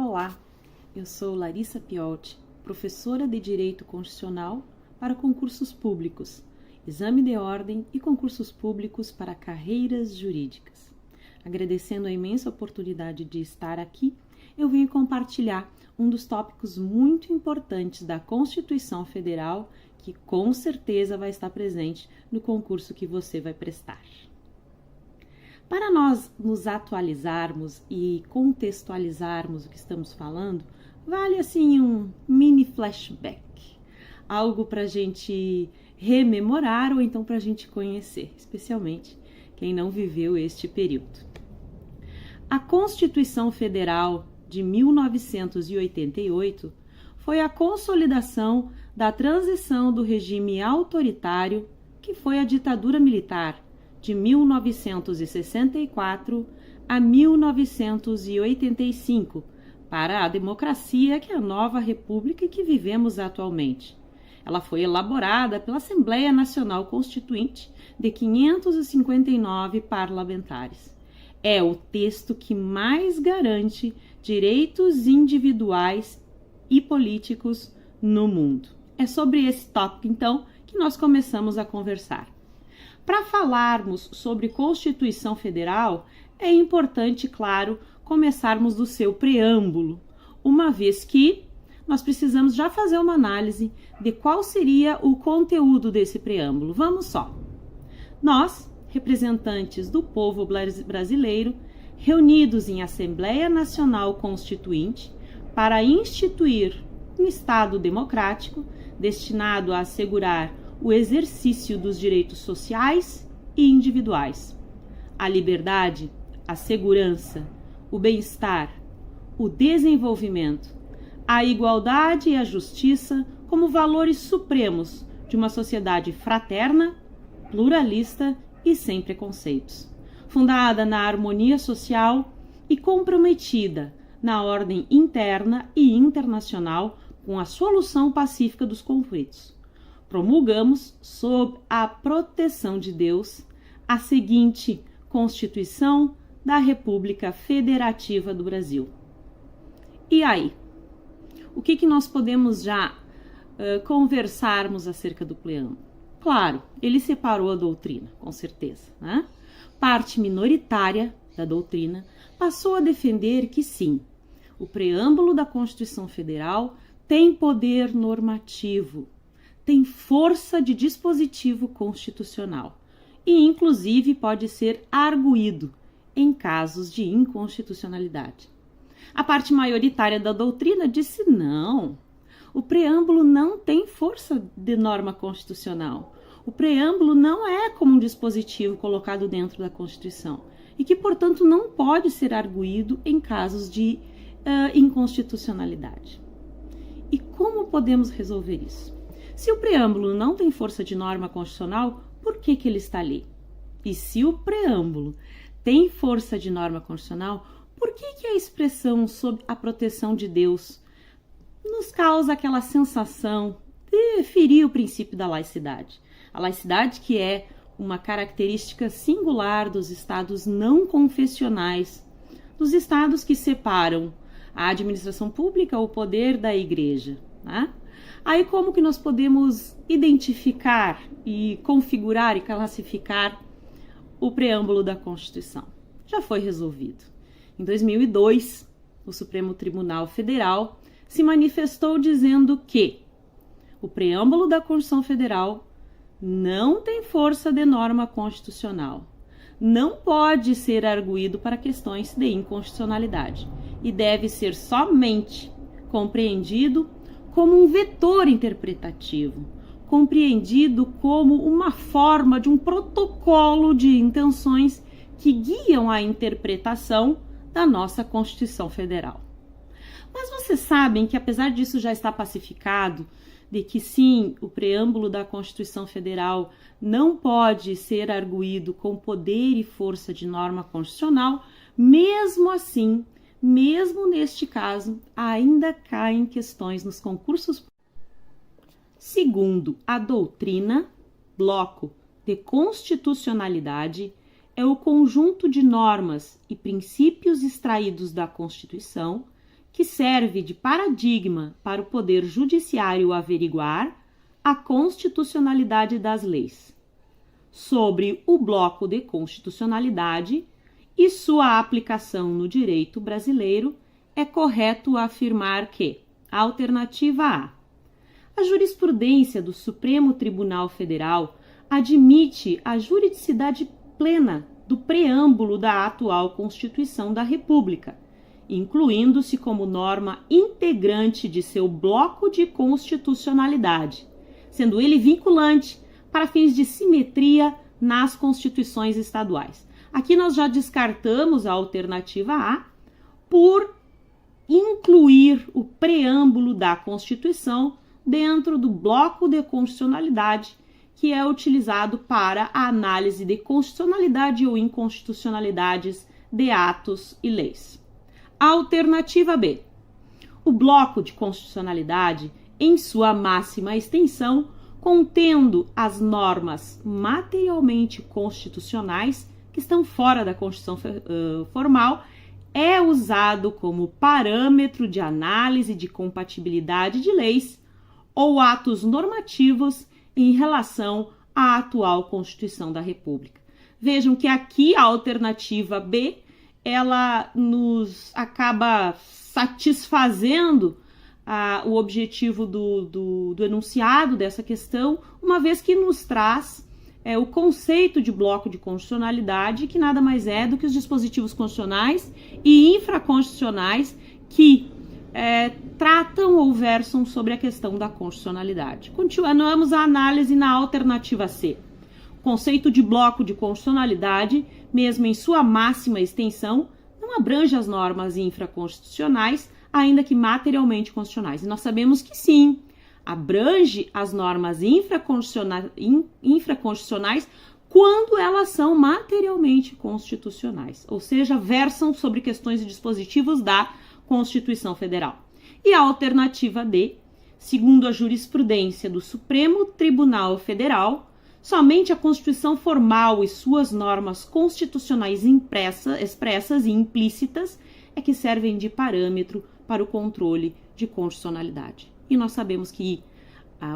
Olá, eu sou Larissa Piotti, professora de Direito Constitucional para concursos públicos, exame de ordem e concursos públicos para carreiras jurídicas. Agradecendo a imensa oportunidade de estar aqui, eu venho compartilhar um dos tópicos muito importantes da Constituição Federal que com certeza vai estar presente no concurso que você vai prestar. Para nós nos atualizarmos e contextualizarmos o que estamos falando, vale assim um mini flashback, algo para a gente rememorar ou então para a gente conhecer, especialmente quem não viveu este período. A Constituição Federal de 1988 foi a consolidação da transição do regime autoritário, que foi a ditadura militar, de 1964 a 1985, para a democracia, que é a nova república que vivemos atualmente. Ela foi elaborada pela Assembleia Nacional Constituinte de 559 parlamentares. É o texto que mais garante direitos individuais e políticos no mundo. É sobre esse tópico, então, que nós começamos a conversar. Para falarmos sobre Constituição Federal, é importante, claro, começarmos do seu preâmbulo, uma vez que nós precisamos já fazer uma análise de qual seria o conteúdo desse preâmbulo. Vamos só. Nós, representantes do povo brasileiro, reunidos em Assembleia Nacional Constituinte, para instituir um Estado democrático destinado a assegurar o exercício dos direitos sociais e individuais, a liberdade, a segurança, o bem-estar, o desenvolvimento, a igualdade e a justiça como valores supremos de uma sociedade fraterna, pluralista e sem preconceitos, fundada na harmonia social e comprometida na ordem interna e internacional com a solução pacífica dos conflitos. Promulgamos, sob a proteção de Deus, a seguinte Constituição da República Federativa do Brasil. E aí? O que nós podemos já conversarmos acerca do preâmbulo? Claro, ele separou a doutrina, com certeza, né? Parte minoritária da doutrina passou a defender que sim, o preâmbulo da Constituição Federal tem poder normativo, tem força de dispositivo constitucional e, inclusive, pode ser arguído em casos de inconstitucionalidade. A parte maioritária da doutrina disse não, o preâmbulo não tem força de norma constitucional. O preâmbulo não é como um dispositivo colocado dentro da Constituição e que, portanto, não pode ser arguído em casos de inconstitucionalidade. E como podemos resolver isso? Se o preâmbulo não tem força de norma constitucional, por que ele está ali? E se o preâmbulo tem força de norma constitucional, por que a expressão sob a proteção de Deus nos causa aquela sensação de ferir o princípio da laicidade? A laicidade que é uma característica singular dos estados não confessionais, dos estados que separam a administração pública, o poder da igreja, né? Aí como que nós podemos identificar e configurar e classificar o preâmbulo da Constituição? Já foi resolvido. Em 2002, o Supremo Tribunal Federal se manifestou dizendo que o preâmbulo da Constituição Federal não tem força de norma constitucional, não pode ser arguído para questões de inconstitucionalidade e deve ser somente compreendido como um vetor interpretativo, compreendido como uma forma de um protocolo de intenções que guiam a interpretação da nossa Constituição Federal. Mas vocês sabem que, apesar disso já estar pacificado, de que sim, o preâmbulo da Constituição Federal não pode ser arguído com poder e força de norma constitucional, mesmo assim, mesmo neste caso, ainda caem questões nos concursos. Segundo a doutrina, bloco de constitucionalidade é o conjunto de normas e princípios extraídos da Constituição que serve de paradigma para o Poder Judiciário averiguar a constitucionalidade das leis. Sobre o bloco de constitucionalidade e sua aplicação no direito brasileiro, é correto afirmar que, alternativa A, a jurisprudência do Supremo Tribunal Federal admite a juridicidade plena do preâmbulo da atual Constituição da República, incluindo-se como norma integrante de seu bloco de constitucionalidade, sendo ele vinculante para fins de simetria nas constituições estaduais. Aqui nós já descartamos a alternativa A por incluir o preâmbulo da Constituição dentro do bloco de constitucionalidade que é utilizado para a análise de constitucionalidade ou inconstitucionalidades de atos e leis. Alternativa B. O bloco de constitucionalidade, em sua máxima extensão, contendo as normas materialmente constitucionais que estão fora da Constituição formal, é usado como parâmetro de análise de compatibilidade de leis ou atos normativos em relação à atual Constituição da República. Vejam que aqui a alternativa B, ela nos acaba satisfazendo o objetivo do enunciado dessa questão, uma vez que nos traz o conceito de bloco de constitucionalidade, que nada mais é do que os dispositivos constitucionais e infraconstitucionais que tratam ou versam sobre a questão da constitucionalidade. Continuamos a análise na alternativa C. O conceito de bloco de constitucionalidade, mesmo em sua máxima extensão, não abrange as normas infraconstitucionais, ainda que materialmente constitucionais. E nós sabemos que sim, abrange as normas infraconstitucionais quando elas são materialmente constitucionais, ou seja, versam sobre questões e dispositivos da Constituição Federal. E a alternativa D, segundo a jurisprudência do Supremo Tribunal Federal, somente a Constituição formal e suas normas constitucionais expressas e implícitas é que servem de parâmetro para o controle de constitucionalidade. E nós sabemos que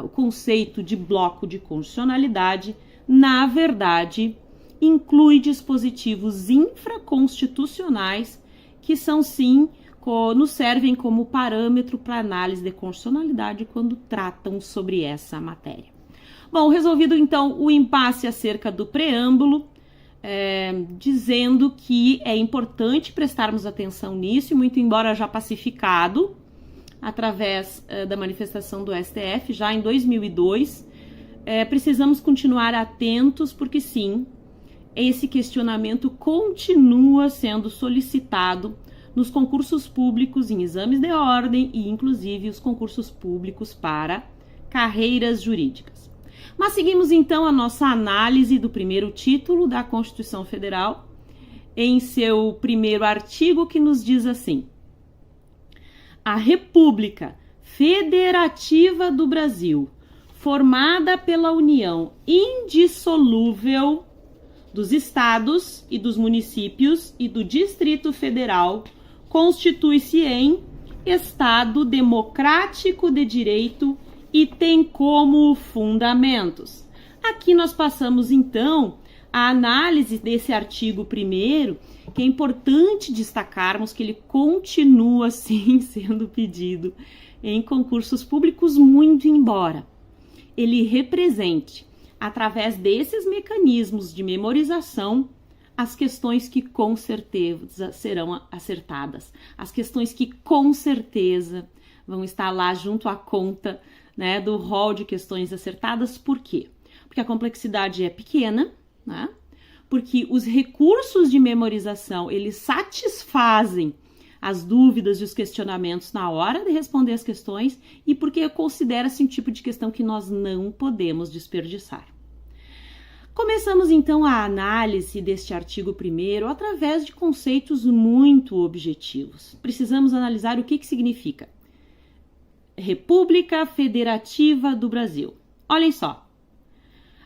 o conceito de bloco de constitucionalidade, na verdade, inclui dispositivos infraconstitucionais que são, sim, nos servem como parâmetro para análise de constitucionalidade quando tratam sobre essa matéria. Bom, resolvido então o impasse acerca do preâmbulo, dizendo que é importante prestarmos atenção nisso, e muito embora já pacificado através da manifestação do STF já em 2002, precisamos continuar atentos porque sim, esse questionamento continua sendo solicitado nos concursos públicos em exames de ordem e inclusive os concursos públicos para carreiras jurídicas. Mas seguimos então a nossa análise do primeiro título da Constituição Federal, em seu primeiro artigo, que nos diz assim: a República Federativa do Brasil, formada pela união indissolúvel dos estados e dos municípios e do Distrito Federal, constitui-se em Estado democrático de direito e tem como fundamentos. Aqui nós passamos então a análise desse artigo 1º, que é importante destacarmos que ele continua sim sendo pedido em concursos públicos, muito embora ele represente, através desses mecanismos de memorização, as questões que com certeza serão acertadas, as questões que com certeza vão estar lá junto à conta, né, do rol de questões acertadas. Por quê? Porque a complexidade é pequena, né? Porque os recursos de memorização, eles satisfazem as dúvidas e os questionamentos na hora de responder as questões, e porque considera-se um tipo de questão que nós não podemos desperdiçar. Começamos então a análise deste artigo 1º através de conceitos muito objetivos. Precisamos analisar o que significa República Federativa do Brasil. Olhem só,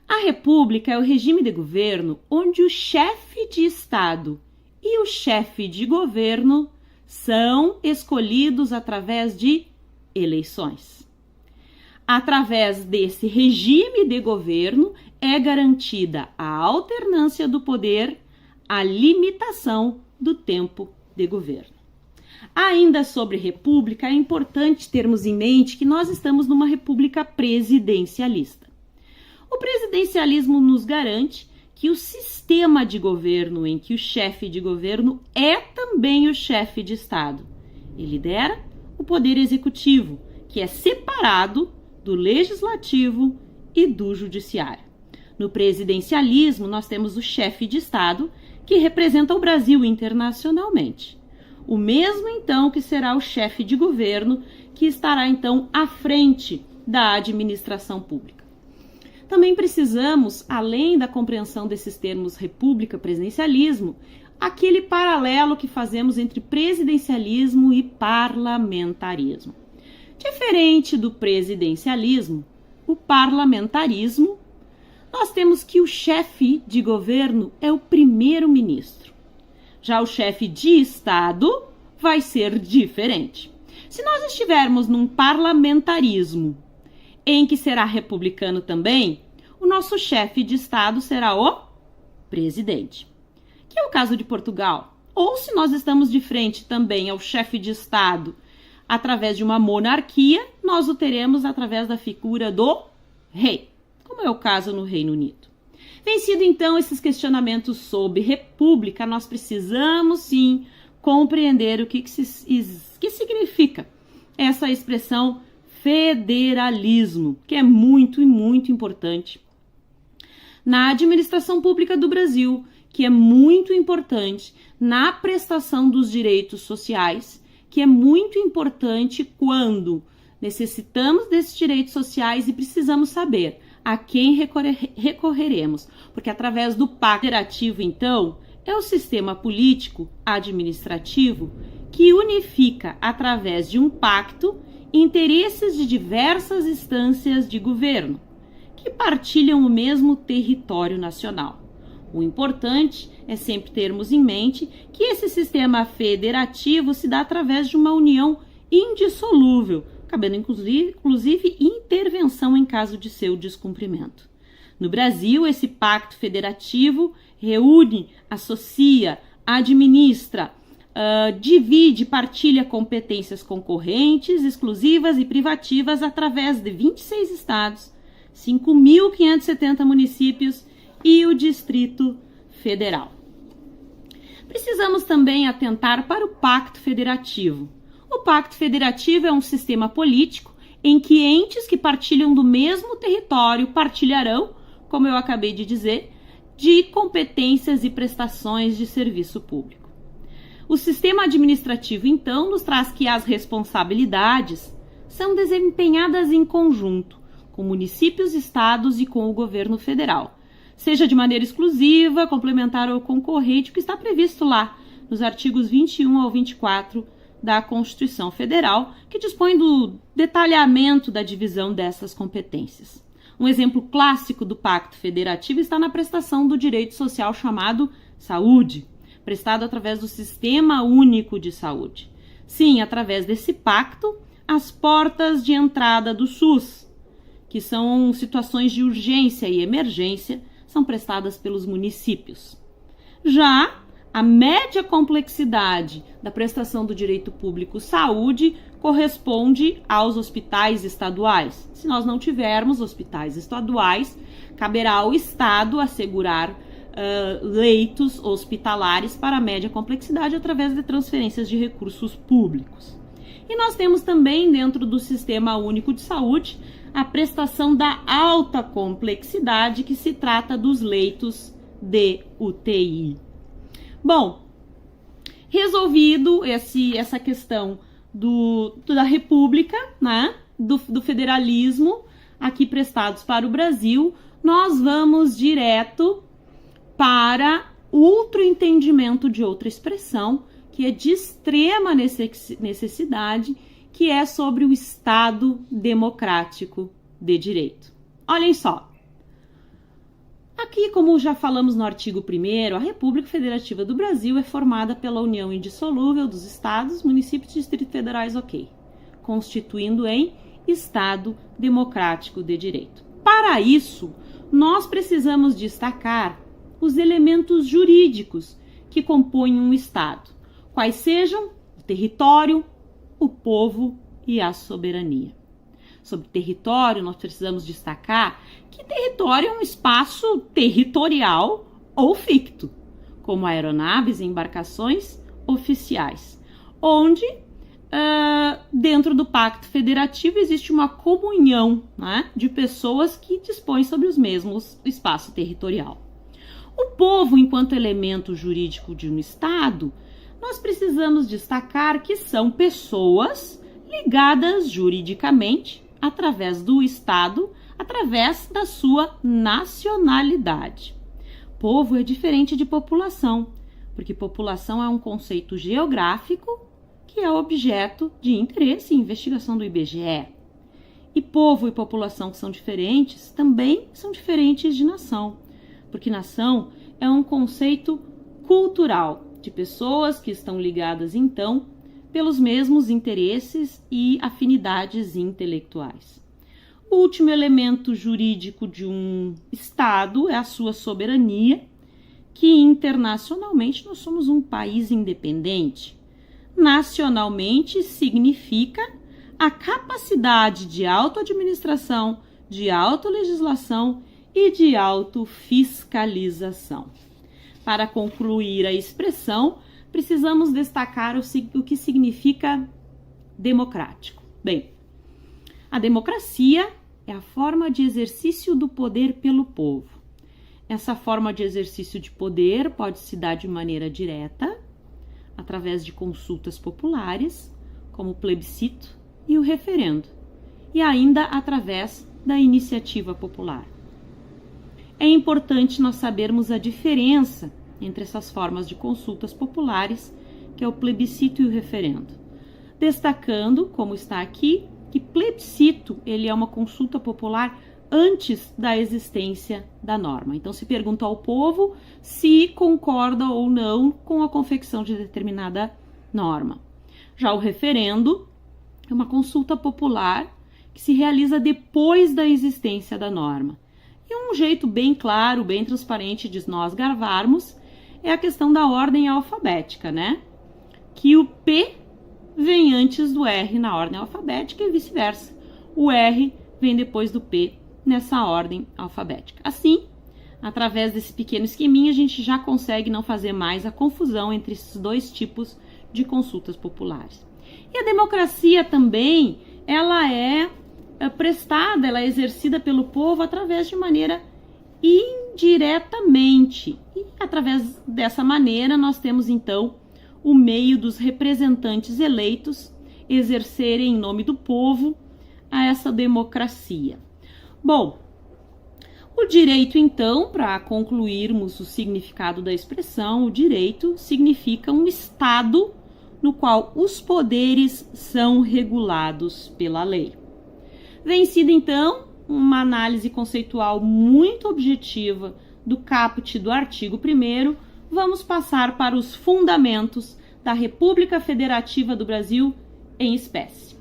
a República é o regime de governo onde o chefe de Estado e o chefe de governo são escolhidos através de eleições. Através desse regime de governo é garantida a alternância do poder, a limitação do tempo de governo. Ainda sobre república, é importante termos em mente que nós estamos numa república presidencialista. O presidencialismo nos garante que o sistema de governo em que o chefe de governo é também o chefe de Estado. Ele lidera o poder executivo, que é separado do legislativo e do judiciário. No presidencialismo, nós temos o chefe de Estado, que representa o Brasil internacionalmente. O mesmo, então, que será o chefe de governo, que estará, então, à frente da administração pública. Também precisamos, além da compreensão desses termos república, presidencialismo, aquele paralelo que fazemos entre presidencialismo e parlamentarismo. Diferente do presidencialismo, o parlamentarismo, nós temos que o chefe de governo é o primeiro-ministro. Já o chefe de Estado vai ser diferente. Se nós estivermos num parlamentarismo em que será republicano também, o nosso chefe de Estado será o presidente, que é o caso de Portugal. Ou se nós estamos de frente também ao chefe de Estado através de uma monarquia, nós o teremos através da figura do rei, como é o caso no Reino Unido. Vencido então esses questionamentos sobre república, nós precisamos sim compreender o que significa essa expressão federalismo, que é muito e muito importante na administração pública do Brasil, que é muito importante na prestação dos direitos sociais, que é muito importante quando necessitamos desses direitos sociais e precisamos saber a quem recorreremos, porque através do pacto federativo, então, é o sistema político administrativo que unifica, através de um pacto, interesses de diversas instâncias de governo, que partilham o mesmo território nacional. O importante é sempre termos em mente que esse sistema federativo se dá através de uma união indissolúvel, cabendo inclusive intervenção em caso de seu descumprimento. No Brasil, esse pacto federativo reúne, associa, administra, divide, partilha competências concorrentes, exclusivas e privativas através de 26 estados, 5.570 municípios e o Distrito Federal. Precisamos também atentar para o Pacto Federativo. O Pacto Federativo é um sistema político em que entes que partilham do mesmo território partilharão, como eu acabei de dizer, de competências e prestações de serviço público. O sistema administrativo, então, nos traz que as responsabilidades são desempenhadas em conjunto, com municípios, estados e com o governo federal, seja de maneira exclusiva, complementar ou concorrente, o que está previsto lá nos artigos 21 ao 24 da Constituição Federal, que dispõe do detalhamento da divisão dessas competências. Um exemplo clássico do Pacto Federativo está na prestação do direito social chamado saúde, prestado através do Sistema Único de Saúde. Sim, através desse pacto, as portas de entrada do SUS, que são situações de urgência e emergência, são prestadas pelos municípios. Já a média complexidade da prestação do direito público saúde corresponde aos hospitais estaduais. Se nós não tivermos hospitais estaduais, caberá ao Estado assegurar leitos hospitalares para a média complexidade através de transferências de recursos públicos. E nós temos também, dentro do Sistema Único de Saúde, a prestação da alta complexidade, que se trata dos leitos de UTI. Bom, resolvido essa questão da República, né, do federalismo aqui prestados para o Brasil, nós vamos direto para outro entendimento de outra expressão, que é de extrema necessidade, que é sobre o Estado democrático de direito. Olhem só. Aqui, como já falamos no artigo 1º, a República Federativa do Brasil é formada pela união indissolúvel dos estados, municípios e distritos federais, constituindo em Estado democrático de direito. Para isso, nós precisamos destacar os elementos jurídicos que compõem um Estado, quais sejam o território, o povo e a soberania. Sobre território, nós precisamos destacar que território é um espaço territorial ou ficto, como aeronaves e embarcações oficiais, onde, dentro do Pacto Federativo, existe uma comunhão, né, de pessoas que dispõem sobre os mesmos espaço territorial. O povo, enquanto elemento jurídico de um Estado, nós precisamos destacar que são pessoas ligadas juridicamente através do Estado, através da sua nacionalidade. Povo é diferente de população, porque população é um conceito geográfico que é objeto de interesse e investigação do IBGE. E povo e população que são diferentes também são diferentes de nação, porque nação é um conceito cultural de pessoas que estão ligadas, então, pelos mesmos interesses e afinidades intelectuais. O último elemento jurídico de um Estado é a sua soberania, que internacionalmente nós somos um país independente. Nacionalmente significa a capacidade de autoadministração, de autolegislação e de autofiscalização. Para concluir a expressão, precisamos destacar o que significa democrático. Bem, a democracia é a forma de exercício do poder pelo povo. Essa forma de exercício de poder pode se dar de maneira direta, através de consultas populares, como o plebiscito e o referendo, e ainda através da iniciativa popular. É importante nós sabermos a diferença entre essas formas de consultas populares, que é o plebiscito e o referendo. Destacando, como está aqui, que plebiscito ele é uma consulta popular antes da existência da norma. Então, se pergunta ao povo se concorda ou não com a confecção de determinada norma. Já o referendo é uma consulta popular que se realiza depois da existência da norma. E um jeito bem claro, bem transparente de nós gravarmos é a questão da ordem alfabética, né? Que o P vem antes do R na ordem alfabética e vice-versa. O R vem depois do P nessa ordem alfabética. Assim, através desse pequeno esqueminha, a gente já consegue não fazer mais a confusão entre esses dois tipos de consultas populares. E a democracia também, ela é prestada, ela é exercida pelo povo através de maneira indiretamente. E através dessa maneira nós temos então o meio dos representantes eleitos exercerem em nome do povo a essa democracia. Bom, o direito então, para concluirmos o significado da expressão, o direito significa um estado no qual os poderes são regulados pela lei. Vencida então uma análise conceitual muito objetiva do caput do artigo 1º, vamos passar para os fundamentos da República Federativa do Brasil em espécie.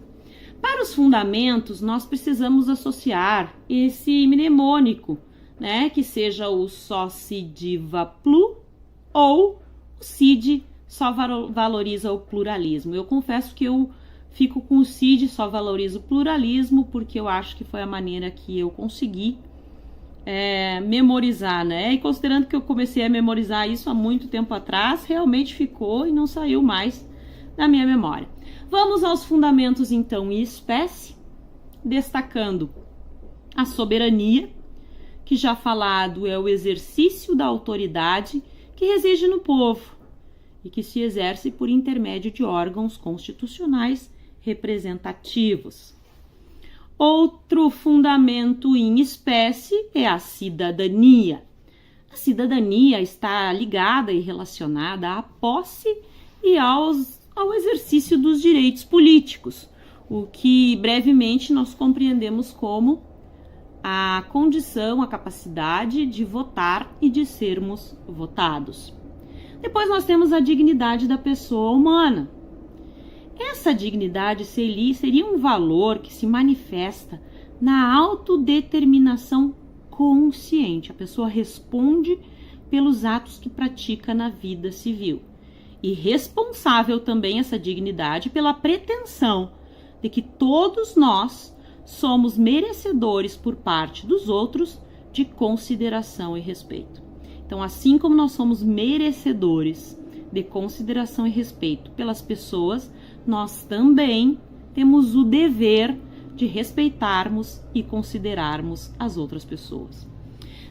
Para os fundamentos, nós precisamos associar esse mnemônico, né, que seja o só cid va plu ou o cid só valoriza o pluralismo. Eu confesso que eu fico com o cid só valoriza o pluralismo porque eu acho que foi a maneira que eu consegui memorizar, né? E considerando que eu comecei a memorizar isso há muito tempo atrás, realmente ficou e não saiu mais da minha memória. Vamos aos fundamentos, então, em espécie, destacando a soberania, que já falado é o exercício da autoridade que reside no povo e que se exerce por intermédio de órgãos constitucionais representativos. Outro fundamento em espécie é a cidadania. A cidadania está ligada e relacionada à posse e ao exercício dos direitos políticos, o que brevemente nós compreendemos como a condição, a capacidade de votar e de sermos votados. Depois nós temos a dignidade da pessoa humana. Essa dignidade seria um valor que se manifesta na autodeterminação consciente. A pessoa responde pelos atos que pratica na vida civil. E responsável também essa dignidade pela pretensão de que todos nós somos merecedores por parte dos outros de consideração e respeito. Então, assim como nós somos merecedores de consideração e respeito pelas pessoas, nós também temos o dever de respeitarmos e considerarmos as outras pessoas.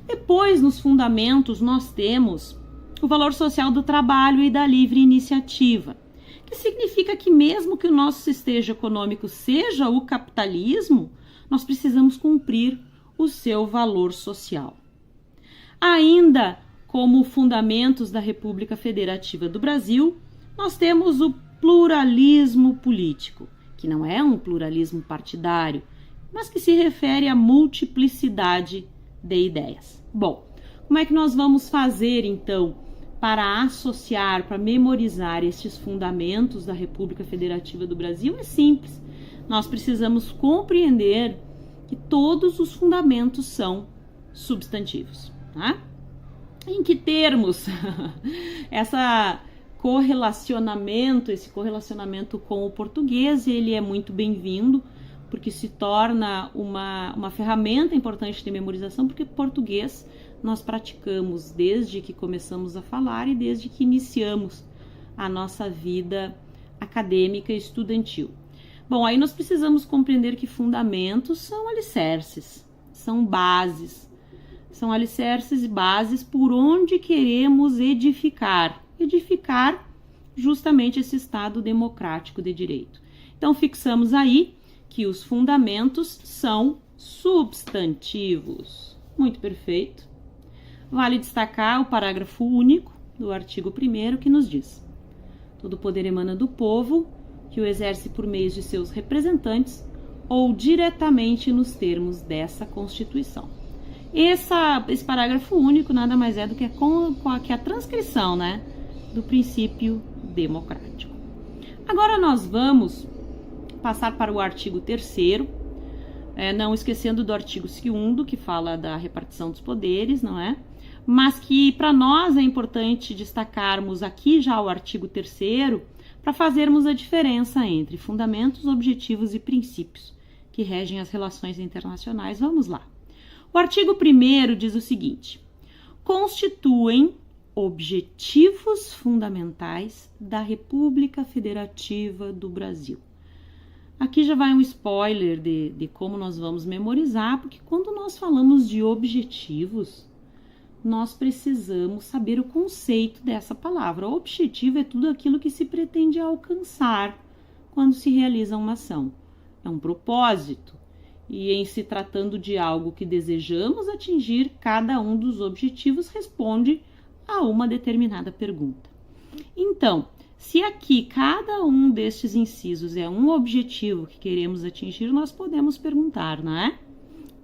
Depois, nos fundamentos, nós temos o valor social do trabalho e da livre iniciativa, que significa que mesmo que o nosso sistema econômico seja o capitalismo, nós precisamos cumprir o seu valor social. Ainda como fundamentos da República Federativa do Brasil, nós temos o pluralismo político, que não é um pluralismo partidário, mas que se refere à multiplicidade de ideias. Bom, como é que nós vamos fazer então para associar, para memorizar estes fundamentos da República Federativa do Brasil? É simples. Nós precisamos compreender que todos os fundamentos são substantivos, tá? Em que termos esse correlacionamento com o português, ele é muito bem-vindo, porque se torna uma ferramenta importante de memorização, porque português nós praticamos desde que começamos a falar e desde que iniciamos a nossa vida acadêmica e estudantil. Bom, aí nós precisamos compreender que fundamentos são alicerces, são bases, são alicerces e bases por onde queremos edificar justamente esse Estado democrático de direito. Então, fixamos aí que os fundamentos são substantivos. Muito perfeito. Vale destacar o parágrafo único do artigo 1º que nos diz: todo poder emana do povo, que o exerce por meio de seus representantes ou diretamente nos termos dessa Constituição. Esse parágrafo único nada mais é do que a transcrição, né, do princípio democrático. Agora nós vamos passar para o artigo 3º, não esquecendo do artigo 2º, que fala da repartição dos poderes, não é? Mas que para nós é importante destacarmos aqui já o artigo 3º para fazermos a diferença entre fundamentos, objetivos e princípios que regem as relações internacionais. Vamos lá. O artigo 1º diz o seguinte: constituem objetivos fundamentais da República Federativa do Brasil. Aqui já vai um spoiler de como nós vamos memorizar, porque quando nós falamos de objetivos, nós precisamos saber o conceito dessa palavra. O objetivo é tudo aquilo que se pretende alcançar quando se realiza uma ação. É um propósito. E em se tratando de algo que desejamos atingir, cada um dos objetivos responde a uma determinada pergunta. Então, se aqui cada um destes incisos é um objetivo que queremos atingir, nós podemos perguntar, não é?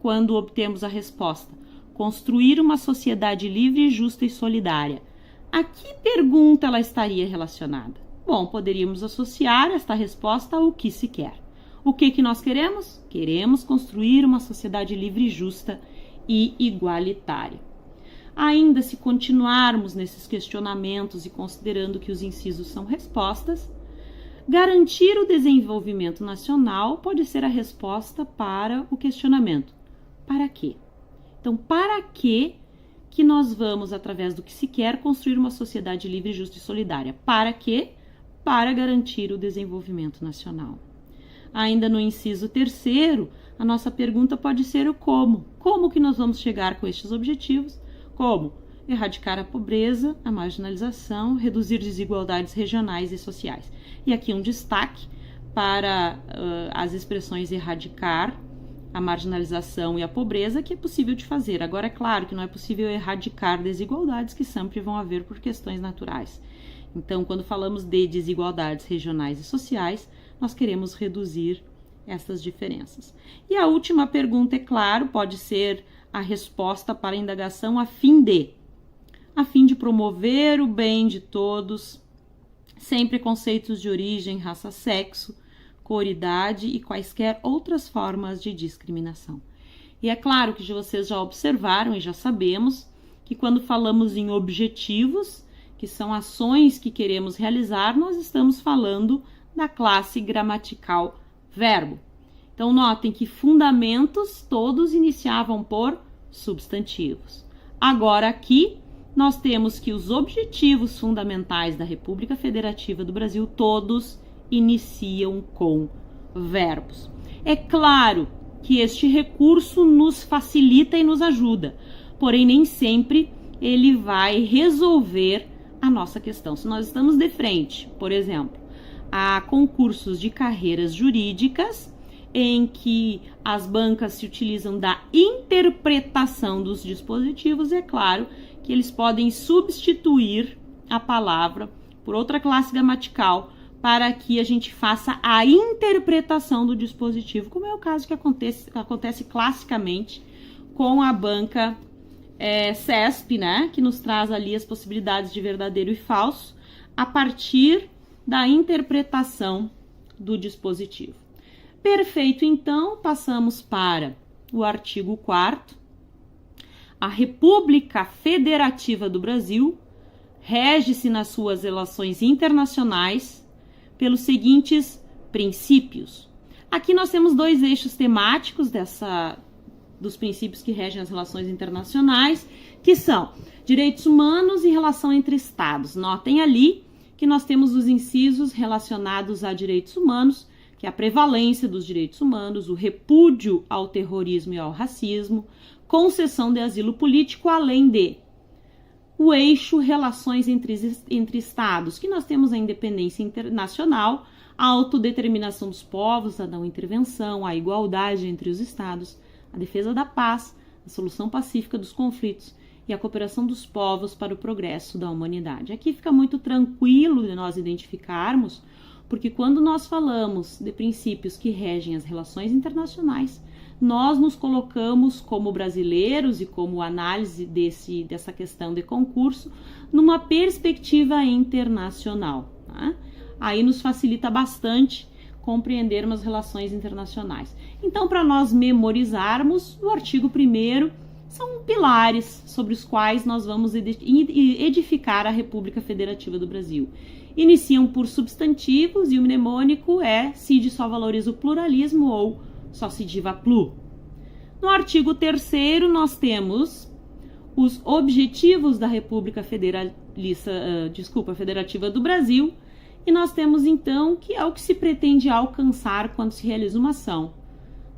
Quando obtemos a resposta: construir uma sociedade livre, justa e solidária. A que pergunta ela estaria relacionada? Bom, poderíamos associar esta resposta ao que se quer. O que nós queremos? Queremos construir uma sociedade livre, justa e igualitária. Ainda se continuarmos nesses questionamentos e considerando que os incisos são respostas, garantir o desenvolvimento nacional pode ser a resposta para o questionamento. Para quê? Então, para que nós vamos, através do que se quer, construir uma sociedade livre, justa e solidária? Para quê? Para garantir o desenvolvimento nacional. Ainda no inciso 3º, a nossa pergunta pode ser o como. Como que nós vamos chegar com estes objetivos? Como? Erradicar a pobreza, a marginalização, reduzir desigualdades regionais e sociais. E aqui um destaque para as expressões erradicar, a marginalização e a pobreza, que é possível de fazer. Agora, é claro que não é possível erradicar desigualdades que sempre vão haver por questões naturais. Então, quando falamos de desigualdades regionais e sociais, nós queremos reduzir essas diferenças. E a última pergunta, é claro, pode ser a resposta para a indagação a fim de promover o bem de todos, sem preconceitos de origem, raça, sexo, cor, idade e quaisquer outras formas de discriminação. E é claro que vocês já observaram e já sabemos que quando falamos em objetivos, que são ações que queremos realizar, nós estamos falando da classe gramatical verbo. Então, notem que fundamentos todos iniciavam por substantivos. Agora, aqui, nós temos que os objetivos fundamentais da República Federativa do Brasil todos iniciam com verbos. É claro que este recurso nos facilita e nos ajuda, porém nem sempre ele vai resolver a nossa questão. Se nós estamos de frente, por exemplo, a concursos de carreiras jurídicas, em que as bancas se utilizam da interpretação dos dispositivos, é claro que eles podem substituir a palavra por outra classe gramatical para que a gente faça a interpretação do dispositivo, como é o caso que acontece classicamente com a banca CESP, né, que nos traz ali as possibilidades de verdadeiro e falso a partir da interpretação do dispositivo. Perfeito, então, passamos para o artigo 4º. A República Federativa do Brasil rege-se nas suas relações internacionais pelos seguintes princípios. Aqui nós temos dois eixos temáticos dos princípios que regem as relações internacionais, que são direitos humanos e relação entre estados. Notem ali que nós temos os incisos relacionados a direitos humanos, que é a prevalência dos direitos humanos, o repúdio ao terrorismo e ao racismo, concessão de asilo político, além de o eixo relações entre estados, que nós temos a independência internacional, a autodeterminação dos povos, a não intervenção, a igualdade entre os estados, a defesa da paz, a solução pacífica dos conflitos e a cooperação dos povos para o progresso da humanidade. Aqui fica muito tranquilo de nós identificarmos, porque quando nós falamos de princípios que regem as relações internacionais, nós nos colocamos como brasileiros e como análise dessa questão de concurso numa perspectiva internacional. Tá? Aí nos facilita bastante compreendermos as relações internacionais. Então, para nós memorizarmos, o artigo 1º são pilares sobre os quais nós vamos edificar a República Federativa do Brasil. Iniciam por substantivos e o mnemônico é CID só valoriza o pluralismo ou só se diva plu. No artigo 3º nós temos os objetivos da República Federativa do Brasil e nós temos então que é o que se pretende alcançar quando se realiza uma ação.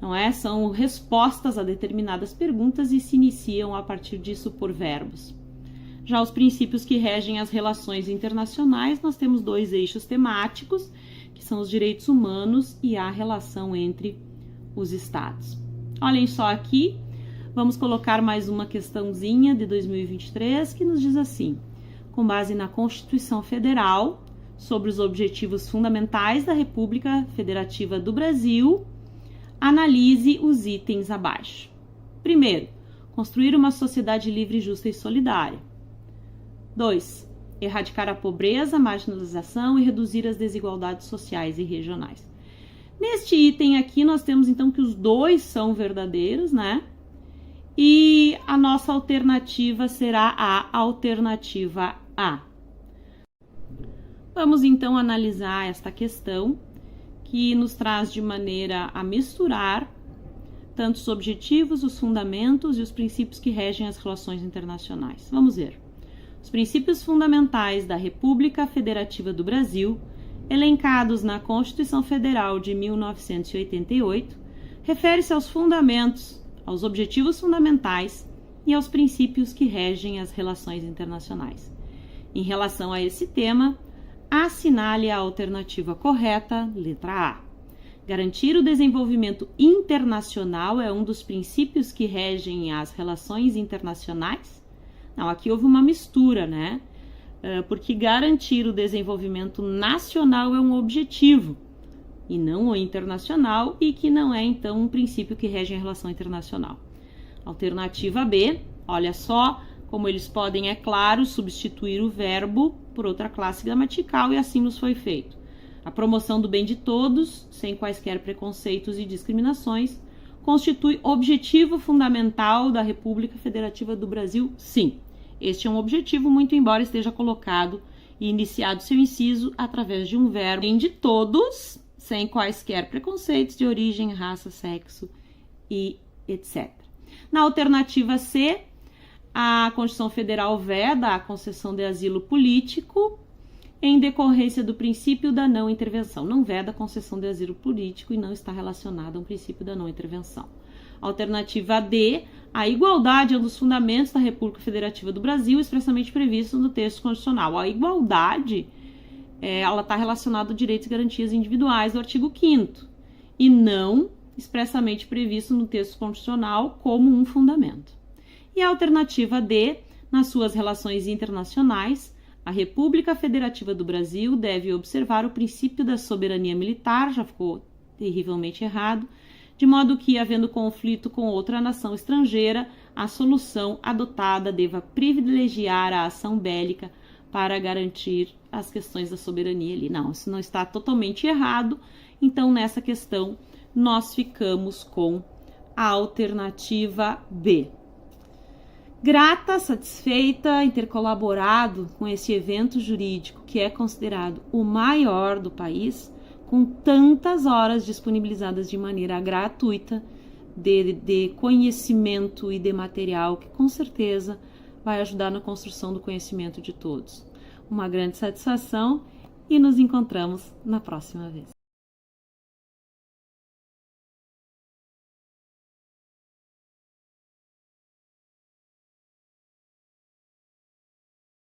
Não é? São respostas a determinadas perguntas e se iniciam a partir disso por verbos. Já os princípios que regem as relações internacionais, nós temos dois eixos temáticos, que são os direitos humanos e a relação entre os estados. Olhem só aqui, vamos colocar mais uma questãozinha de 2023 que nos diz assim: com base na Constituição Federal, sobre os objetivos fundamentais da República Federativa do Brasil, analise os itens abaixo. Primeiro, construir uma sociedade livre, justa e solidária. 2. Erradicar a pobreza, a marginalização e reduzir as desigualdades sociais e regionais. Neste item aqui, nós temos então que os dois são verdadeiros, né? E a nossa alternativa será a alternativa A. Vamos então analisar esta questão, que nos traz de maneira a misturar tanto os objetivos, os fundamentos e os princípios que regem as relações internacionais. Vamos ver. Os princípios fundamentais da República Federativa do Brasil, elencados na Constituição Federal de 1988, refere-se aos fundamentos, aos objetivos fundamentais e aos princípios que regem as relações internacionais. Em relação a esse tema, assinale a alternativa correta, letra A. Garantir o desenvolvimento internacional é um dos princípios que regem as relações internacionais? Não, aqui houve uma mistura, né? Porque garantir o desenvolvimento nacional é um objetivo, e não o internacional, e que não é, então, um princípio que rege a relação internacional. Alternativa B, olha só como eles podem, é claro, substituir o verbo por outra classe gramatical, e assim nos foi feito. A promoção do bem de todos, sem quaisquer preconceitos e discriminações, constitui objetivo fundamental da República Federativa do Brasil? Sim. Este é um objetivo, muito embora esteja colocado e iniciado seu inciso através de um verbo bem de todos, sem quaisquer preconceitos de origem, raça, sexo e etc. Na alternativa C, a Constituição Federal veda a concessão de asilo político em decorrência do princípio da não intervenção. Não veda a concessão de asilo político e não está relacionada ao princípio da não intervenção. Alternativa D, a igualdade é um dos fundamentos da República Federativa do Brasil, expressamente previsto no texto constitucional. A igualdade, ela está relacionada a direitos e garantias individuais do artigo 5º e não expressamente previsto no texto constitucional como um fundamento. E a alternativa D, nas suas relações internacionais, a República Federativa do Brasil deve observar o princípio da soberania militar, já ficou terrivelmente errado, de modo que, havendo conflito com outra nação estrangeira, a solução adotada deva privilegiar a ação bélica para garantir as questões da soberania ali. Não, isso não está totalmente errado, então nessa questão nós ficamos com a alternativa B. Grata, satisfeita em ter colaborado com esse evento jurídico que é considerado o maior do país, com tantas horas disponibilizadas de maneira gratuita de conhecimento e de material que com certeza vai ajudar na construção do conhecimento de todos. Uma grande satisfação e nos encontramos na próxima vez.